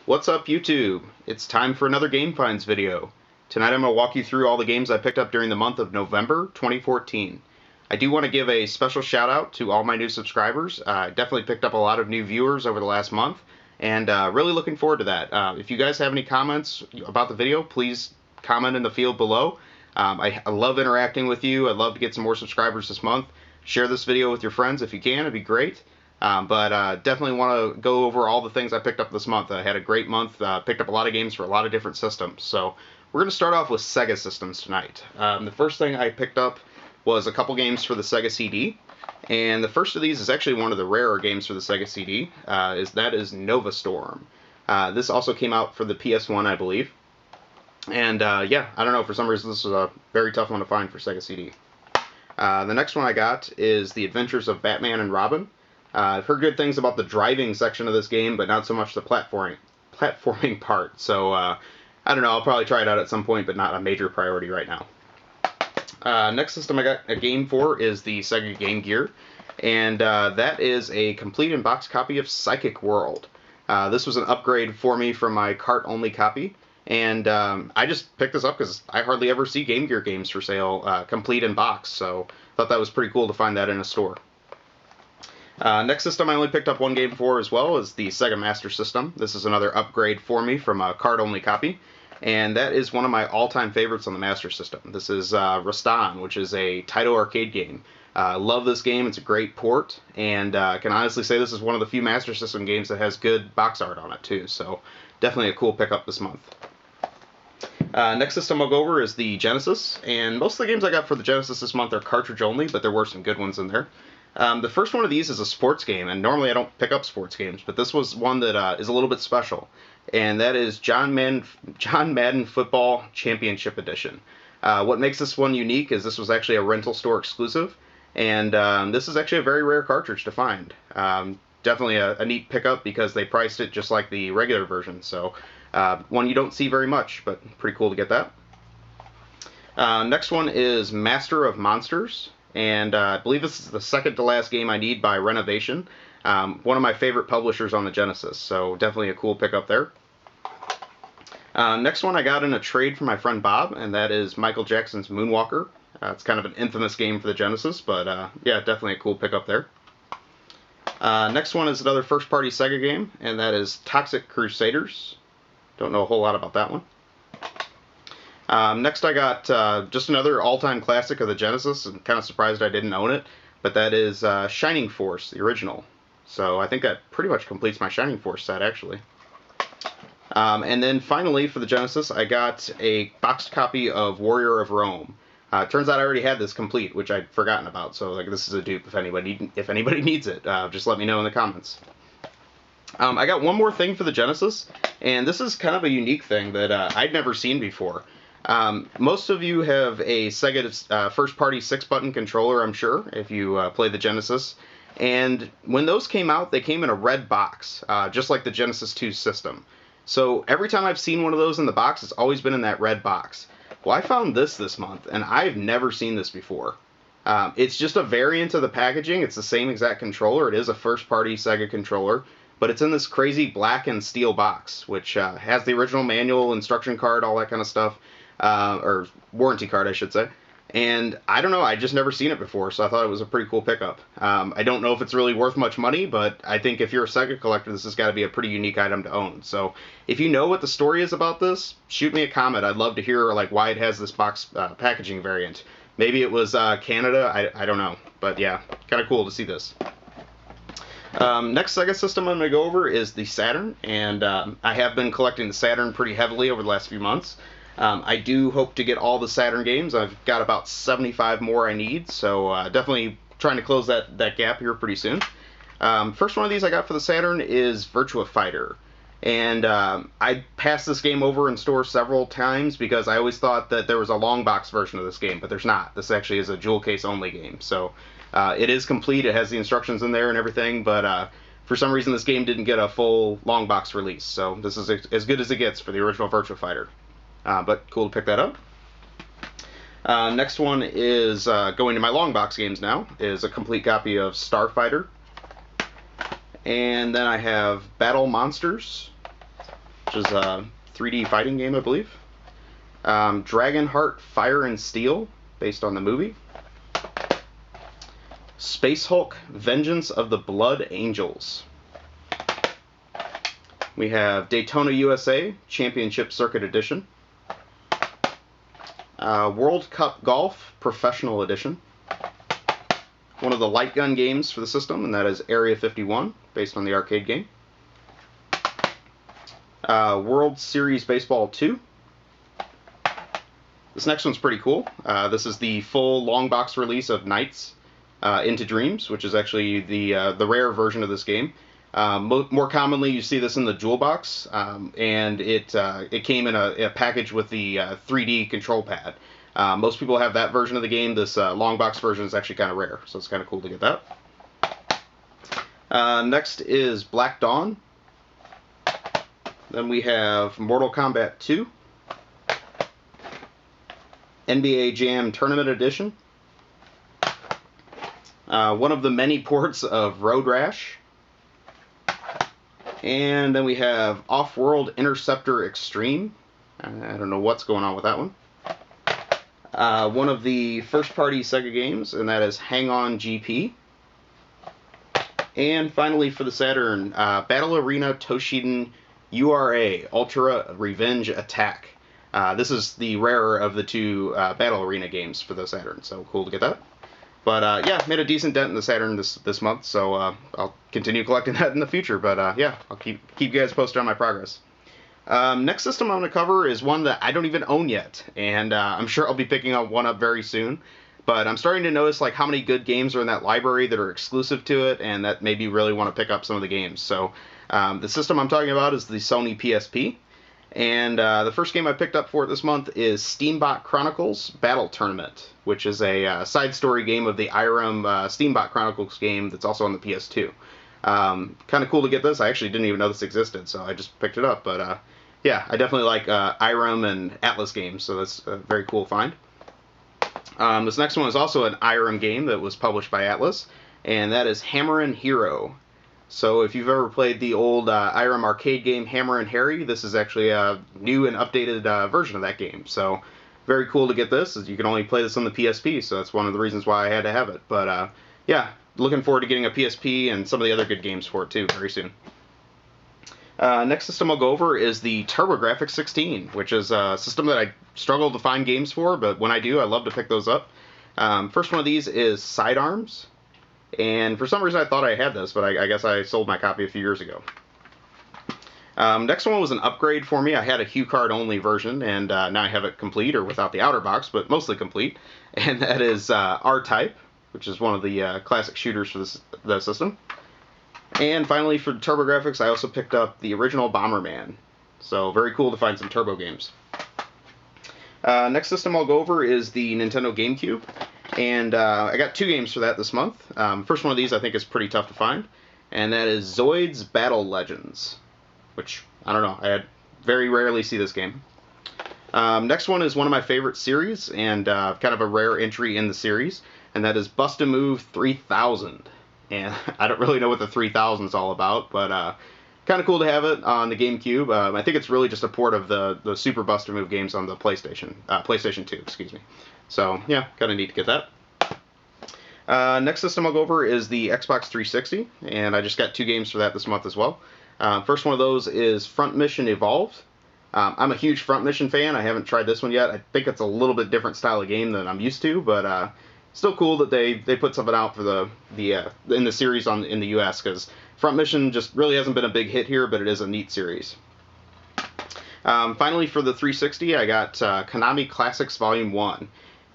What's up, YouTube? It's time for another Game Finds video. Tonight I'm going to walk you through all the games I picked up during the month of November 2014. I do want to give a special shout out to all my new subscribers. I definitely picked up a lot of new viewers over the last month, and really looking forward to that. If you guys have any comments about the video, please comment in the field below. I love interacting with you. I'd love to get some more subscribers this month. Share this video with your friends if you can. It'd be great. Definitely want to go over all the things I picked up this month. I had a great month, picked up a lot of games for a lot of different systems. So we're going to start off with Sega systems tonight. The first thing I picked up was a couple games for the Sega CD. And the first of these is actually one of the rarer games for the Sega CD. That is Nova Storm. This also came out for the PS1, I believe. And yeah, I don't know, for some reason this was a very tough one to find for Sega CD. The next one I got is The Adventures of Batman and Robin. I've heard good things about the driving section of this game, but not so much the platforming part. So I don't know, I'll probably try it out at some point, but not a major priority right now. Next system I got a game for is the Sega Game Gear, and that is a complete in-box copy of Psychic World. This was an upgrade for me from my cart-only copy, and I just picked this up because I hardly ever see Game Gear games for sale complete in box, so thought that was pretty cool to find that in a store. Next system I only picked up one game for as well is the Sega Master System. This is another upgrade for me from a card-only copy, and that is one of my all-time favorites on the Master System. This is Rastan, which is a Taito arcade game. Love this game. It's a great port, and can honestly say this is one of the few Master System games that has good box art on it too, so definitely a cool pickup this month. Next system I'll go over is the Genesis, and most of the games I got for the Genesis this month are cartridge only, but there were some good ones in there. The first one of these is a sports game, and normally I don't pick up sports games, but this was one that is a little bit special, and that is John Madden Football Championship Edition. What makes this one unique is this was actually a rental store exclusive, and this is actually a very rare cartridge to find. Definitely a neat pickup because they priced it just like the regular version, so one you don't see very much, but pretty cool to get that. Next one is Master of Monsters. And I believe this is the second to last game I need by Renovation. One of my favorite publishers on the Genesis, so definitely a cool pickup there. Next one I got in a trade from my friend Bob, and that is Michael Jackson's Moonwalker. It's kind of an infamous game for the Genesis, but yeah, definitely a cool pickup there. Next one is another first-party Sega game, and that is Toxic Crusaders. Don't know a whole lot about that one. Next I got just another all-time classic of the Genesis. I'm kind of surprised I didn't own it, but that is Shining Force, the original. So I think that pretty much completes my Shining Force set, actually. And then finally, for the Genesis, I got a boxed copy of Warrior of Rome. Turns out I already had this complete, which I'd forgotten about, so like this is a dupe if anybody needs it. Just let me know in the comments. I got one more thing for the Genesis, and this is kind of a unique thing that I'd never seen before. Most of you have a Sega first-party 6-button controller, I'm sure, if you play the Genesis. And when those came out, they came in a red box, just like the Genesis 2 system. So every time I've seen one of those in the box, it's always been in that red box. Well, I found this month, and I've never seen this before. It's just a variant of the packaging. It's the same exact controller. It is a first-party Sega controller, but it's in this crazy black and steel box, which has the original manual, instruction card, all that kind of stuff. Or warranty card, I should say. And I don't know, I just never seen it before, so I thought it was a pretty cool pickup. I don't know if it's really worth much money, but I think if you're a Sega collector, this has got to be a pretty unique item to own. So if you know what the story is about this, shoot me a comment. I'd love to hear like why it has this box packaging variant. Maybe it was Canada, I don't know. But yeah, kind of cool to see this. Next Sega system I'm going to go over is the Saturn, and I have been collecting the Saturn pretty heavily over the last few months. I do hope to get all the Saturn games. I've got about 75 more I need, so definitely trying to close that gap here pretty soon. First one of these I got for the Saturn is Virtua Fighter. And I passed this game over in stores several times because I always thought that there was a long box version of this game, but there's not. This actually is a jewel case only game. So it is complete. It has the instructions in there and everything, but for some reason this game didn't get a full long box release. So this is as good as it gets for the original Virtua Fighter. But cool to pick that up. Next one is going to my long box games now, is a complete copy of Starfighter. And then I have Battle Monsters. which is a 3D fighting game, I believe. Dragonheart Fire and Steel, based on the movie. Space Hulk Vengeance of the Blood Angels. We have Daytona USA Championship Circuit Edition. World Cup Golf Professional Edition. One of the light gun games for the system, and that is Area 51, based on the arcade game. World Series Baseball 2. This next one's pretty cool. This is the full long box release of Nights Into Dreams, which is actually the rare version of this game. More commonly, you see this in the Jewel box, and it came in a package with the 3D control pad. Most people have that version of the game. This long box version is actually kind of rare, so it's kind of cool to get that. Next is Black Dawn. Then we have Mortal Kombat 2. NBA Jam Tournament Edition. One of the many ports of Road Rash. And then we have Off-World Interceptor Extreme. I don't know what's going on with that one. One of the first-party Sega games, and that is Hang On GP. And finally for the Saturn, Battle Arena Toshinden URA Ultra Revenge Attack. This is the rarer of the two Battle Arena games for the Saturn, so cool to get that. But yeah, made a decent dent in the Saturn this month, so I'll continue collecting that in the future. But yeah, I'll keep you guys posted on my progress. Next system I'm going to cover is one that I don't even own yet, and I'm sure I'll be picking one up very soon. But I'm starting to notice like how many good games are in that library that are exclusive to it, and that maybe really want to pick up some of the games. So the system I'm talking about is the Sony PSP. And the first game I picked up for it this month is Steambot Chronicles Battle Tournament, which is a side story game of the Irem Steambot Chronicles game that's also on the PS2. Kind of cool to get this. I actually didn't even know this existed, so I just picked it up. But yeah, I definitely like Irem and Atlas games, so that's a very cool find. This next one is also an Irem game that was published by Atlas, and that is Hammerin' Hero. So if you've ever played the old Irem arcade game Hammer and Harry, this is actually a new and updated version of that game. So very cool to get this, as you can only play this on the PSP, so that's one of the reasons why I had to have it. But yeah, looking forward to getting a PSP and some of the other good games for it too very soon. Next system I'll go over is the TurboGrafx 16, which is a system that I struggle to find games for, but when I do, I love to pick those up. First one of these is Sidearms. And for some reason I thought I had this, but I guess I sold my copy a few years ago. Next one was an upgrade for me. I had a HuCard only version, and now I have it complete, or without the outer box, but mostly complete. And that is R-Type, which is one of the classic shooters for the system. And finally for TurboGrafx, I also picked up the original Bomberman. So very cool to find some Turbo games. Next system I'll go over is the Nintendo GameCube. And I got two games for that this month. First one of these I think is pretty tough to find, and that is Zoid's Battle Legends, which, I don't know, I very rarely see this game. Next one is one of my favorite series, and kind of a rare entry in the series, and that is Bust-A-Move 3000. And I don't really know what the 3000 is all about, but kind of cool to have it on the GameCube. I think it's really just a port of the Super Bust-A-Move games on the PlayStation 2, excuse me. So yeah, kind of neat to get that. Next system I'll go over is the Xbox 360, and I just got two games for that this month as well. First one of those is Front Mission Evolved. I'm a huge Front Mission fan. I haven't tried this one yet. I think it's a little bit different style of game than I'm used to, but still cool that they put something out for in the series in the US, because Front Mission just really hasn't been a big hit here, but it is a neat series. Finally for the 360, I got Konami Classics Volume 1.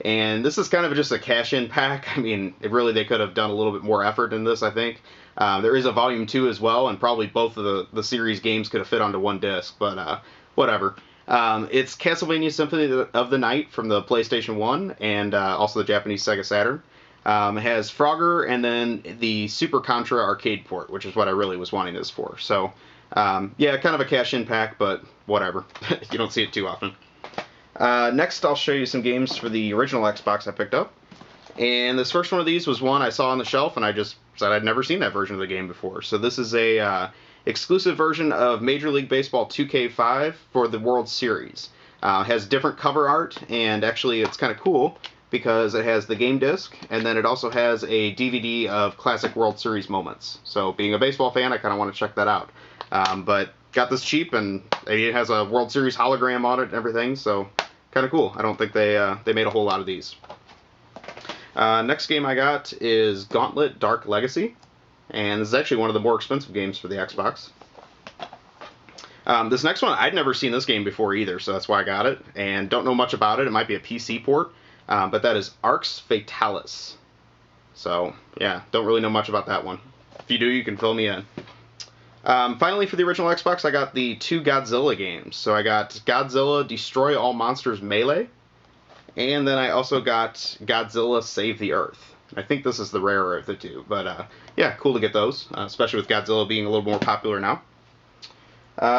And this is kind of just a cash-in pack. I mean, they could have done a little bit more effort in this, I think. There is a Volume 2 as well, and probably both of the series games could have fit onto one disc, but whatever. It's Castlevania Symphony of the Night from the PlayStation 1, and also the Japanese Sega Saturn. It has Frogger and then the Super Contra arcade port, which is what I really was wanting this for. So, yeah, kind of a cash-in pack, but whatever. You don't see it too often. Next, I'll show you some games for the original Xbox I picked up. And this first one of these was one I saw on the shelf, and I just said I'd never seen that version of the game before. So this is a exclusive version of Major League Baseball 2K5 for the World Series. Has different cover art, and actually it's kind of cool because it has the game disc, and then it also has a DVD of classic World Series moments. So being a baseball fan, I kind of want to check that out. But got this cheap, and it has a World Series hologram on it and everything, so kind of cool. I don't think they made a whole lot of these. Next game I got is Gauntlet Dark Legacy, and this is actually one of the more expensive games for the Xbox. This next one, I'd never seen this game before either, so that's why I got it, and don't know much about it. It might be a PC port, but that is Arx Fatalis. So, yeah, don't really know much about that one. If you do, you can fill me in. Finally, for the original Xbox, I got the 2 Godzilla games. So I got Godzilla Destroy All Monsters Melee, and then I also got Godzilla Save the Earth. I think this is the rarer of the two, but yeah, cool to get those, especially with Godzilla being a little more popular now.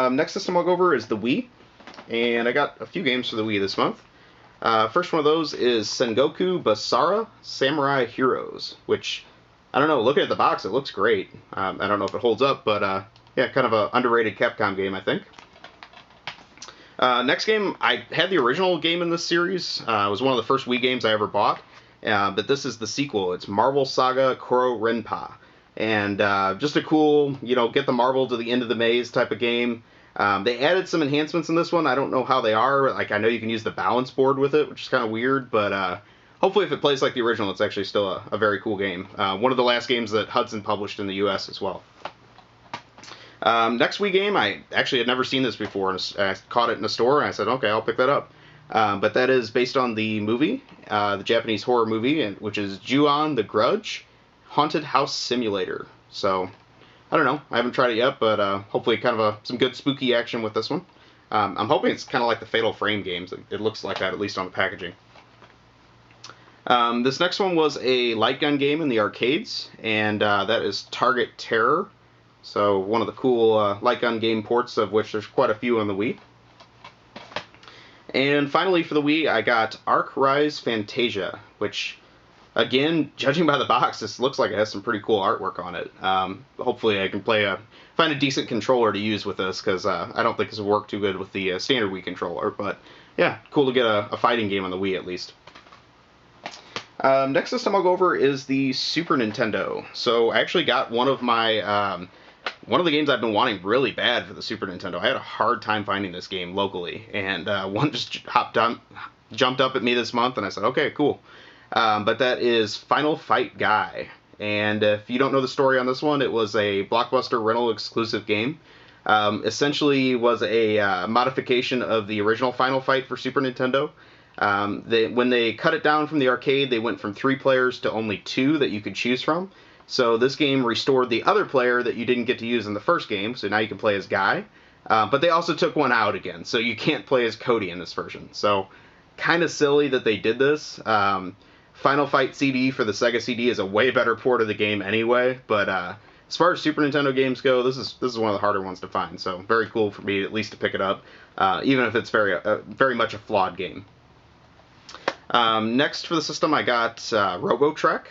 Next system I'll go over is the Wii, and I got a few games for the Wii this month. First one of those is Sengoku Basara Samurai Heroes, which, I don't know, looking at the box, it looks great. I don't know if it holds up, but yeah, kind of an underrated Capcom game, I think. Next game, I had the original game in this series. It was one of the first Wii games I ever bought, but this is the sequel. It's Marble Saga Koro Renpa. And just a cool, you know, get the marble to the end of the maze type of game. They added some enhancements in this one. I don't know how they are. Like, I know you can use the balance board with it, which is kind of weird, but hopefully if it plays like the original, it's actually still a very cool game. One of the last games that Hudson published in the US as well. Next Wii game, I actually had never seen this before, and I caught it in a store, and I said, okay, I'll pick that up. But that is based on the movie, the Japanese horror movie, which is Ju-on the Grudge Haunted House Simulator. So, I don't know. I haven't tried it yet, but hopefully kind of some good spooky action with this one. I'm hoping it's kind of like the Fatal Frame games. It looks like that, at least on the packaging. This next one was a light gun game in the arcades, and that is Target Terror. So, one of the cool light gun game ports, of which there's quite a few on the Wii. And finally for the Wii, I got Arc Rise Fantasia, which, again, judging by the box, this looks like it has some pretty cool artwork on it. Hopefully I can find a decent controller to use with this, because I don't think this will work too good with the standard Wii controller. But yeah, cool to get a fighting game on the Wii at least. Next system I'll go over is the Super Nintendo. So I actually got one of the games I've been wanting really bad for the Super Nintendo. I had a hard time finding this game locally, and one just jumped up at me this month, and I said, okay, cool. But that is Final Fight Guy. And if you don't know the story on this one, it was a Blockbuster rental exclusive game. Essentially was a modification of the original Final Fight for Super Nintendo. When they cut it down from the arcade, they went from 3 players to only 2 that you could choose from. So this game restored the other player that you didn't get to use in the first game, so now you can play as Guy. But they also took one out again, so you can't play as Cody in this version. So kind of silly that they did this. Final Fight CD for the Sega CD is a way better port of the game anyway, but as far as Super Nintendo games go, this is one of the harder ones to find, so very cool for me at least to pick it up, even if it's very much a flawed game. Next for the system, I got Robotrek,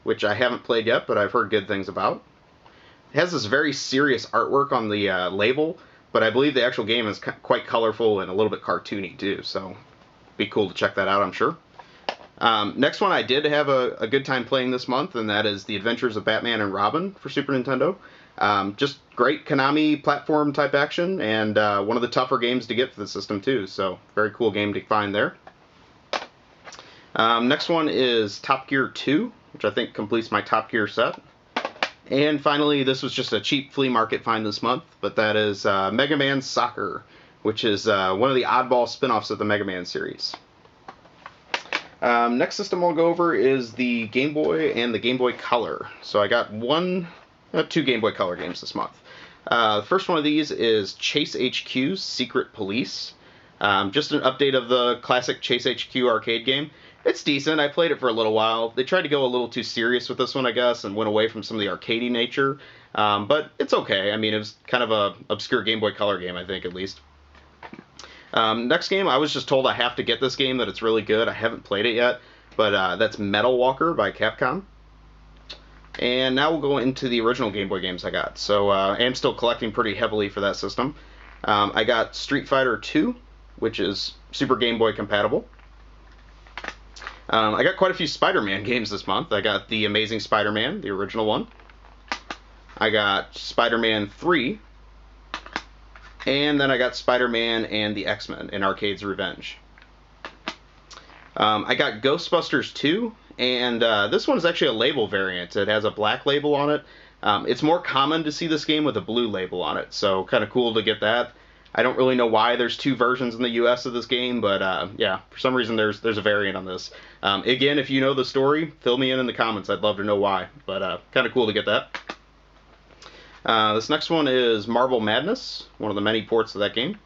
which I haven't played yet, but I've heard good things about. It has this very serious artwork on the label, but I believe the actual game is quite colorful and a little bit cartoony too, so be cool to check that out, I'm sure. Next one I did have a good time playing this month, and that is The Adventures of Batman and Robin for Super Nintendo. Just great Konami platform type action, and one of the tougher games to get for the system too, so very cool game to find there. Next one is Top Gear 2, which I think completes my Top Gear set. And finally, this was just a cheap flea market find this month, but that is Mega Man Soccer, which is one of the oddball spin-offs of the Mega Man series. Next system I'll go over is the Game Boy and the Game Boy Color. So I got 2 Game Boy Color games this month. The first one of these is Chase HQ's Secret Police. Just an update of the classic Chase HQ arcade game. It's decent. I played it for a little while. They tried to go a little too serious with this one, I guess, and went away from some of the arcadey nature. But it's okay. I mean, it was kind of a obscure Game Boy Color game, I think, at least. Next game, I was just told I have to get this game, that it's really good. I haven't played it yet, but that's Metal Walker by Capcom. And now we'll go into the original Game Boy games I got. So I am still collecting pretty heavily for that system. I got Street Fighter 2, which is Super Game Boy compatible. I got quite a few Spider-Man games this month. I got The Amazing Spider-Man, the original one. I got Spider-Man 3. And then I got Spider-Man and the X-Men in Arcade's Revenge. I got Ghostbusters 2, and this one is actually a label variant. It has a black label on it. It's more common to see this game with a blue label on it, so kind of cool to get that. I don't really know why there's two versions in the US of this game, but yeah, for some reason there's a variant on this. Again, if you know the story, fill me in the comments. I'd love to know why, but kind of cool to get that. This next one is Marble Madness, one of the many ports of that game.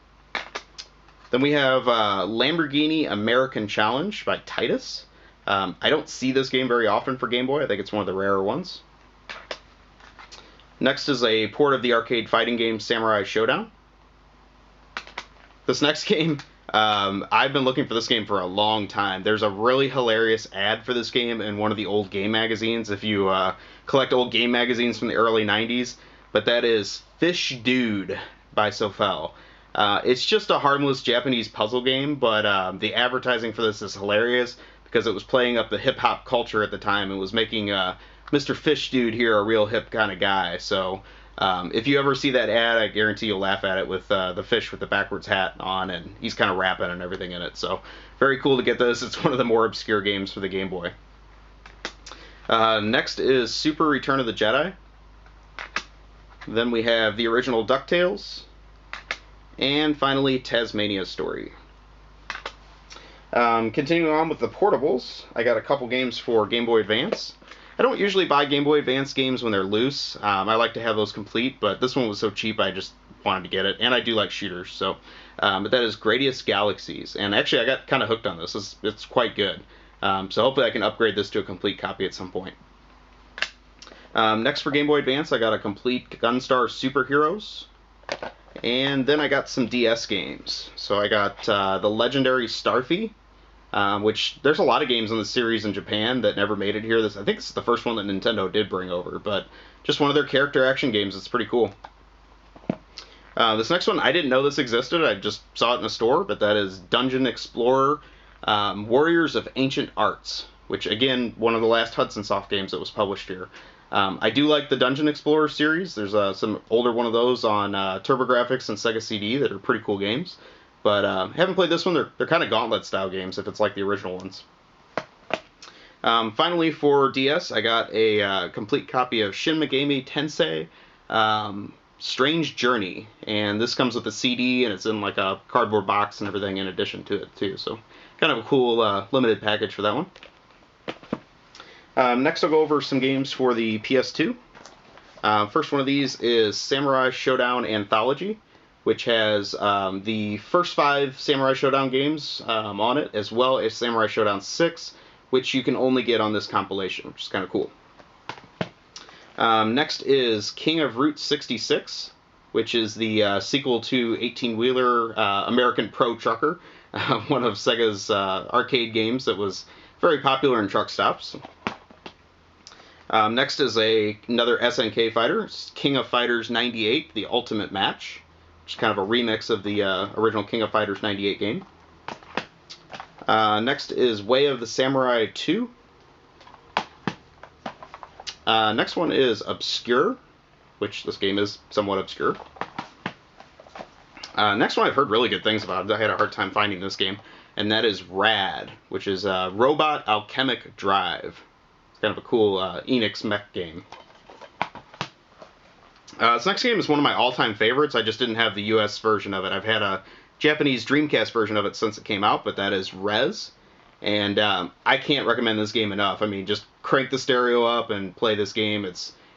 Then we have Lamborghini American Challenge by Titus. I don't see this game very often for Game Boy. I think it's one of the rarer ones. Next is a port of the arcade fighting game Samurai Showdown. This next game, I've been looking for this game for a long time. There's a really hilarious ad for this game in one of the old game magazines, if you collect old game magazines from the early 90s. But that is Fish Dude by Sofel. It's just a harmless Japanese puzzle game, but the advertising for this is hilarious because it was playing up the hip-hop culture at the time and was making Mr. Fish Dude here a real hip kind of guy. So if you ever see that ad, I guarantee you'll laugh at it with the fish with the backwards hat on, and he's kind of rapping and everything in it. So very cool to get this. It's one of the more obscure games for the Game Boy. Next is Super Return of the Jedi. Then we have the original DuckTales. And finally, Tasmania Story. Continuing on with the portables, I got a couple games for Game Boy Advance. I don't usually buy Game Boy Advance games when they're loose. I like to have those complete, but this one was so cheap I just wanted to get it. And I do like shooters, so. But that is Gradius Galaxies. And actually, I got kind of hooked on this. It's quite good. So hopefully I can upgrade this to a complete copy at some point. Next for Game Boy Advance, I got a complete Gunstar Superheroes. And then I got some DS games. So I got the legendary Starfy, which there's a lot of games in the series in Japan that never made it here. I think this is the first one that Nintendo did bring over, but just one of their character action games. It's pretty cool. This next one, I didn't know this existed. I just saw it in a store, but that is Dungeon Explorer Warriors of Ancient Arts, which, again, one of the last Hudson Soft games that was published here. I do like the Dungeon Explorer series. There's some older one of those on TurboGrafx and Sega CD that are pretty cool games. But haven't played this one. They're kind of Gauntlet-style games if it's like the original ones. Finally, for DS, I got a complete copy of Shin Megami Tensei Strange Journey. And this comes with a CD, and it's in like a cardboard box and everything in addition to it, too. So kind of a cool limited package for that one. Next, I'll go over some games for the PS2. First one of these is Samurai Showdown Anthology, which has the first 5 Samurai Showdown games on it, as well as Samurai Showdown 6, which you can only get on this compilation, which is kind of cool. Next is King of Route 66, which is the sequel to 18-wheeler American Pro Trucker, one of Sega's arcade games that was very popular in truck stops. Next is another SNK fighter, King of Fighters 98, The Ultimate Match, which is kind of a remix of the original King of Fighters 98 game. Next is Way of the Samurai 2. Next one is Obscure, which this game is somewhat obscure. Next one I've heard really good things about. I had a hard time finding this game, and that is Rad, which is Robot Alchemic Drive. Kind of a cool Enix mech game. This next game is one of my all-time favorites. I just didn't have the US version of it. I've had a Japanese Dreamcast version of it since it came out, but that is Rez. And I can't recommend this game enough. I mean, just crank the stereo up and play this game.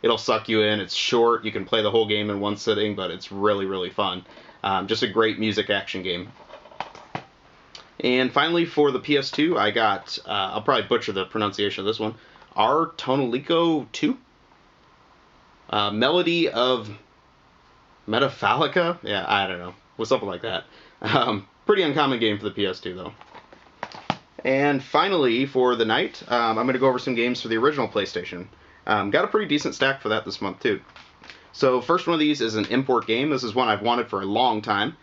It'll suck you in. It's short. You can play the whole game in one sitting, but it's really, really fun. Just a great music action game. And finally, for the PS2, I got, I'll probably butcher the pronunciation of this one, R. Tonolico 2? Melody of Metaphalica? Yeah, I don't know. Well, something like that. Pretty uncommon game for the PS2, though. And finally, for the night, I'm going to go over some games for the original PlayStation. Got a pretty decent stack for that this month too. So first one of these is an import game. This is one I've wanted for a long time.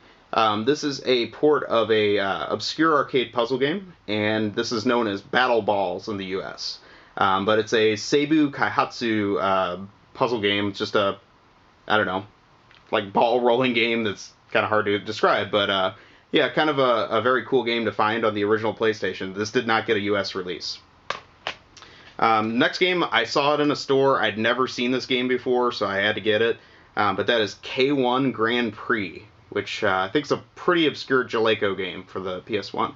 This is a port of a obscure arcade puzzle game, and this is known as Battle Balls in the U.S. But it's a Seibu Kaihatsu puzzle game. It's just a, I don't know, like ball rolling game that's kind of hard to describe. But yeah, kind of a very cool game to find on the original PlayStation. This did not get a U.S. release. Next game, I saw it in a store. I'd never seen this game before, so I had to get it. But that is K1 Grand Prix, which I think is a pretty obscure Jaleco game for the PS1.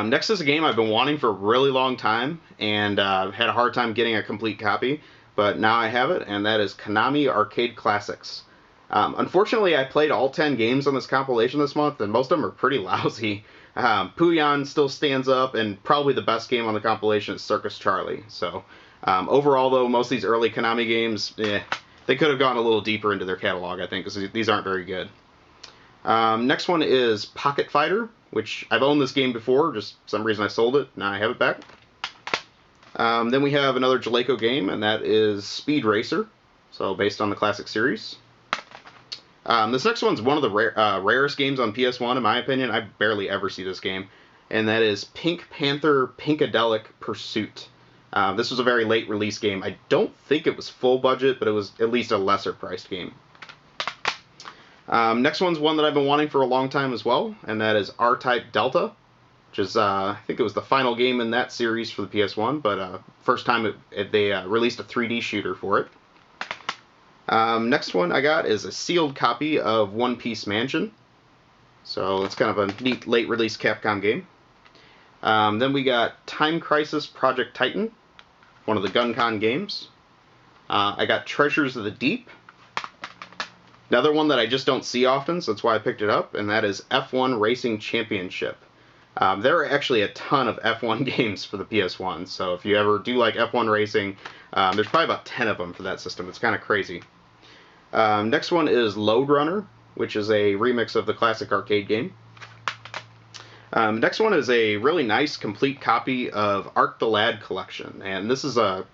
Next is a game I've been wanting for a really long time, and had a hard time getting a complete copy, but now I have it, and that is Konami Arcade Classics. Unfortunately, I played all 10 games on this compilation this month, and most of them are pretty lousy. Puyan still stands up, and probably the best game on the compilation is Circus Charlie. So overall, though, most of these early Konami games, they could have gone a little deeper into their catalog, I think, because these aren't very good. Next one is Pocket Fighter, which I've owned this game before. Just for some reason I sold it. Now I have it back. Then we have another Jaleco game, and that is Speed Racer, so based on the classic series. This next one's one of the rarest games on PS1, in my opinion. I barely ever see this game, and that is Pink Panther Pinkadelic Pursuit. This was a very late release game. I don't think it was full budget, but it was at least a lesser priced game. Next one's one that I've been wanting for a long time as well, and that is R-Type Delta, which is, I think it was the final game in that series for the PS1, but first time they released a 3D shooter for it. Next one I got is a sealed copy of One Piece Mansion. So it's kind of a neat late release Capcom game. Then we got Time Crisis Project Titan, one of the GunCon games. I got Treasures of the Deep. Another one that I just don't see often, so that's why I picked it up, and that is F1 Racing Championship. There are actually a ton of F1 games for the PS1, so if you ever do like F1 racing, there's probably about 10 of them for that system. It's kind of crazy. Next one is Load Runner, which is a remix of the classic arcade game. Next one is a really nice complete copy of Ark the Lad Collection, and this is a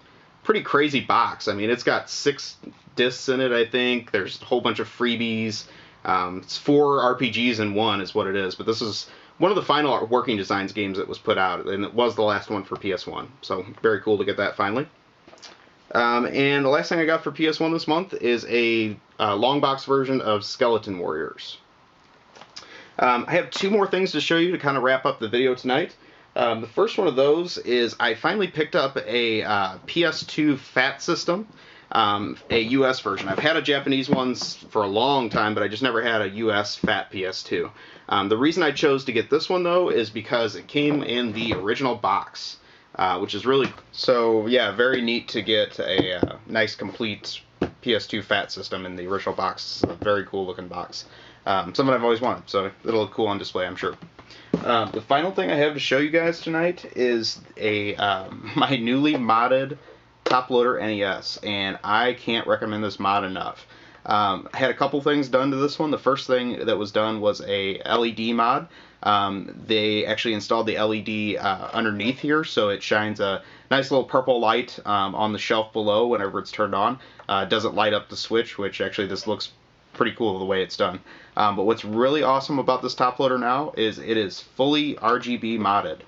pretty crazy box. I mean, it's got 6 discs in it, I think. There's a whole bunch of freebies. It's 4 RPGs in one is what it is, but this is one of the final Working Designs games that was put out, and it was the last one for PS1, so very cool to get that finally. And the last thing I got for PS1 this month is a long box version of Skeleton Warriors. I have 2 more things to show you to kind of wrap up the video tonight. The first one of those is I finally picked up a PS2 FAT system, a US version. I've had a Japanese one for a long time, but I just never had a US FAT PS2. The reason I chose to get this one, though, is because it came in the original box. Which is really, so yeah, very neat to get a nice complete PS2 FAT system in the original box. It's a very cool looking box. Something I've always wanted, so it'll look cool on display, I'm sure. The final thing I have to show you guys tonight is my newly modded Top Loader NES, and I can't recommend this mod enough. I had a couple things done to this one. The first thing that was done was a LED mod. They actually installed the LED underneath here, so it shines a nice little purple light on the shelf below whenever it's turned on. It doesn't light up the switch, which actually this looks pretty cool the way it's done. But what's really awesome about this top loader now is it is fully RGB modded.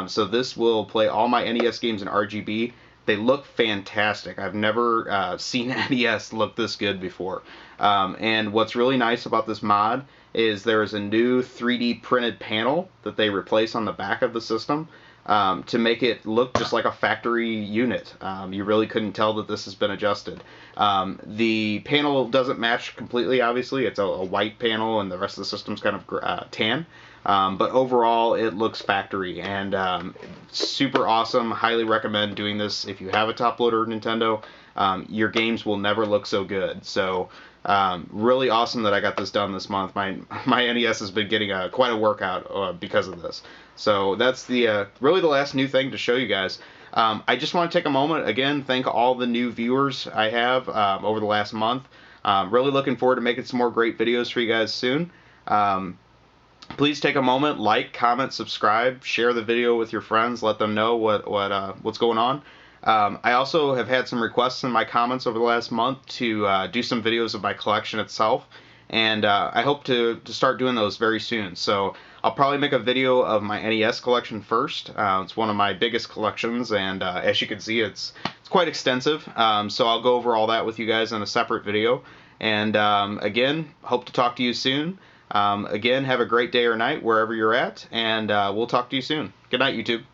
So this will play all my NES games in RGB. They look fantastic. I've never seen NES look this good before. And what's really nice about this mod is there is a new 3D printed panel that they replace on the back of the system to make it look just like a factory unit. You really couldn't tell that this has been adjusted. The panel doesn't match completely, obviously. It's a white panel and the rest of the system's kind of tan. But overall, it looks factory and super awesome. Highly recommend doing this if you have a top loader Nintendo. Your games will never look so good. So really awesome that I got this done this month. My NES has been getting quite a workout because of this. So that's the really the last new thing to show you guys. I just want to take a moment again, thank all the new viewers I have over the last month. Really looking forward to making some more great videos for you guys soon. Please take a moment, like, comment, subscribe, share the video with your friends, let them know what's going on. I also have had some requests in my comments over the last month to do some videos of my collection itself, and I hope to start doing those very soon. So I'll probably make a video of my NES collection first. It's one of my biggest collections, and as you can see, it's quite extensive. So I'll go over all that with you guys in a separate video. And again, hope to talk to you soon. Again, have a great day or night wherever you're at, and we'll talk to you soon. Good night, YouTube.